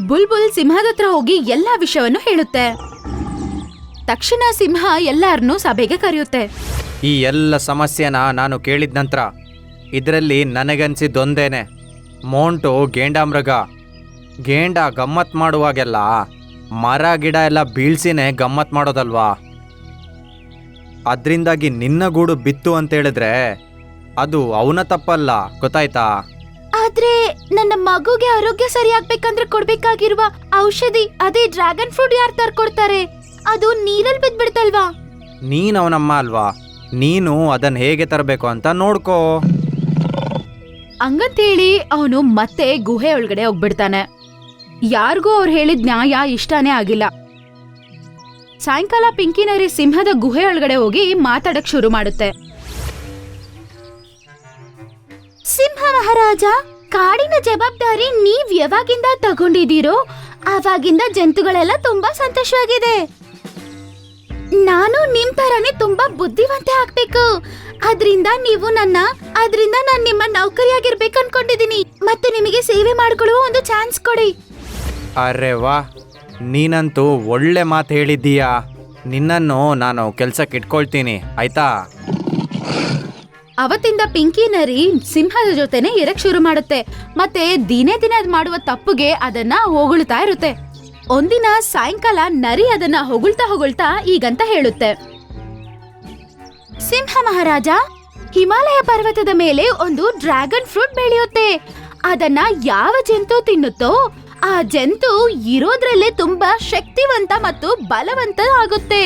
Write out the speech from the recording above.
ಬುಲ್ಬುಲ್ ಸಿಂಹದ ಹತ್ರ ಹೋಗಿ ಎಲ್ಲಾ ವಿಷಯವನ್ನು ಹೇಳುತ್ತೆ. ತಕ್ಷಣ ಸಿಂಹ ಎಲ್ಲಾರನ್ನೂ ಸಭೆಗೆ ಕರೆಯುತ್ತೆ. ಈ ಎಲ್ಲ ಸಮಸ್ಯೆನ ನಾನು ಕೇಳಿದ ನಂತರ ಇದರಲ್ಲಿ ನನಗನ್ಸಿದ್ದೊಂದೇನೆ, ಮೋಂಟು ಗೇಂಡಾಮೃಗ. ಗೇಂಡ ಗಮ್ಮತ್ ಮಾಡುವಾಗೆಲ್ಲ ಮರ ಗಿಡ ಎಲ್ಲ ಬೀಳ್ಸಿನೇ ಗಮ್ಮತ್ ಮಾಡೋದಲ್ವಾ. ಅದರಿಂದಾಗಿ ನಿನ್ನ ಗೂಡು ಬಿತ್ತು ಅಂತೇಳಿದ್ರೆ ಅದು ಅವನ ತಪ್ಪಲ್ಲ, ಗೊತ್ತಾಯ್ತಾ? ಆದ್ರೆ ನನ್ನ ಮಗುಗೆ ಆರೋಗ್ಯ ಸರಿಯಾಗ್ಬೇಕಂದ್ರೆ ಕೊಡ್ಬೇಕಾಗಿರುವ ಔಷಧಿ, ಅದೇ ಡ್ರ್ಯಾಗನ್ ಫ್ರೂಟ್ ಯಾರು ತರ್ಕೊಡ್ತಾರೆ? ಅದು ನೀರಲ್ಲಿ ಬಿದ್ಬಿಡ್ತಲ್ವಾ? ನೀನು ಅವನಮ್ಮ ಅಲ್ವಾ, ನೀನು ಅದನ್ನ ಹೇಗೆ ತರಬೇಕು ಅಂತ ನೋಡ್ಕೋ. ಹಂಗಂತೇಳಿ ಅವನು ಮತ್ತೆ ಗುಹೆ ಒಳಗಡೆ ಹೋಗ್ಬಿಡ್ತಾನೆ. ಯಾರಿಗೂ ಅವ್ರು ಹೇಳಿದ ನ್ಯಾಯ ಇಷ್ಟನೇ ಆಗಿಲ್ಲ. ಸಾಯಂಕಾಲ ಪಿಂಕಿ ನರಿ ಸಿಂಹದ ಗುಹೆ ಒಳಗಡೆ ಹೋಗಿ ಮಾತಾಡಕ್ ಶುರು ಮಾಡುತ್ತೆ. ಸಿಂಹ ಮಹಾರಾಜ, ಕಾಡಿನ ಜವಾಬ್ದಾರಿ ನೀವ್ ಯಾವಾಗಿಂದ ತಗೊಂಡಿದ್ದೀರೋ ಆವಾಗಿಂದ ಜಂತುಗಳೆಲ್ಲ ತುಂಬಾ ಸಂತೋಷವಾಗಿದೆ. ನಾನು ನಿಮ್ ತರನೇ ತುಂಬಾ ಬುದ್ಧಿವಂತೆ ಆಗ್ಬೇಕು. ಅದ್ರಿಂದ ನಾನ್ ನಿಮ್ಮ ನೌಕರಿಯಾಗಿರ್ಬೇಕು ಅನ್ಕೊಂಡಿದೀನಿ. ಮತ್ತೆ ನಿಮಗೆ ಸೇವೆ ಮಾಡ್ಕೊಳ್ಳುವ ಒಂದು ಚಾನ್ಸ್ ಕೊಡಿ. ಅರೆ ವಾ, ನೀನಂತೂ ಒಳ್ಳೆ ಮಾತು ಹೇಳಿದ್ದೀಯಾ. ನಿನ್ನನ್ನು ನಾನು ಕೆಲ್ಸಕ್ಕೆ ಇಟ್ಕೊಳ್ತೀನಿ, ಆಯ್ತಾ? ಅವತ್ತಿಂದ ಪಿಂಕಿ ನರಿ ಸಿಂಹದ ಜೊತೆನೆ ಇರಕ್ ಶುರು ಮಾಡುತ್ತೆ. ಮತ್ತೆ ದಿನೇ ದಿನೇ ಅದ್ ಮಾಡುವ ತಪ್ಪುಗೆ ಅದನ್ನ ಹೊಗಳ್ತಾ ಇರುತ್ತೆ. ಒಂದಿನ ಸಾಯಂಕಾಲ ನರಿ ಅದನ್ನ ಹೊಗಳ್ತಾ ಈಗಂತ ಹೇಳುತ್ತೆ. ಸಿಂಹ ಮಹಾರಾಜ, ಹಿಮಾಲಯ ಪರ್ವತದ ಮೇಲೆ ಒಂದು ಡ್ರ್ಯಾಗನ್ ಫ್ರೂಟ್ ಬೆಳೆಯುತ್ತೆ. ಅದನ್ನ ಯಾವ ಜಂತು ತಿನ್ನುತ್ತೋ ಆ ಜಂತು ಇರೋದ್ರಲ್ಲೇ ತುಂಬಾ ಶಕ್ತಿವಂತ ಮತ್ತು ಬಲವಂತ ಆಗುತ್ತೆ.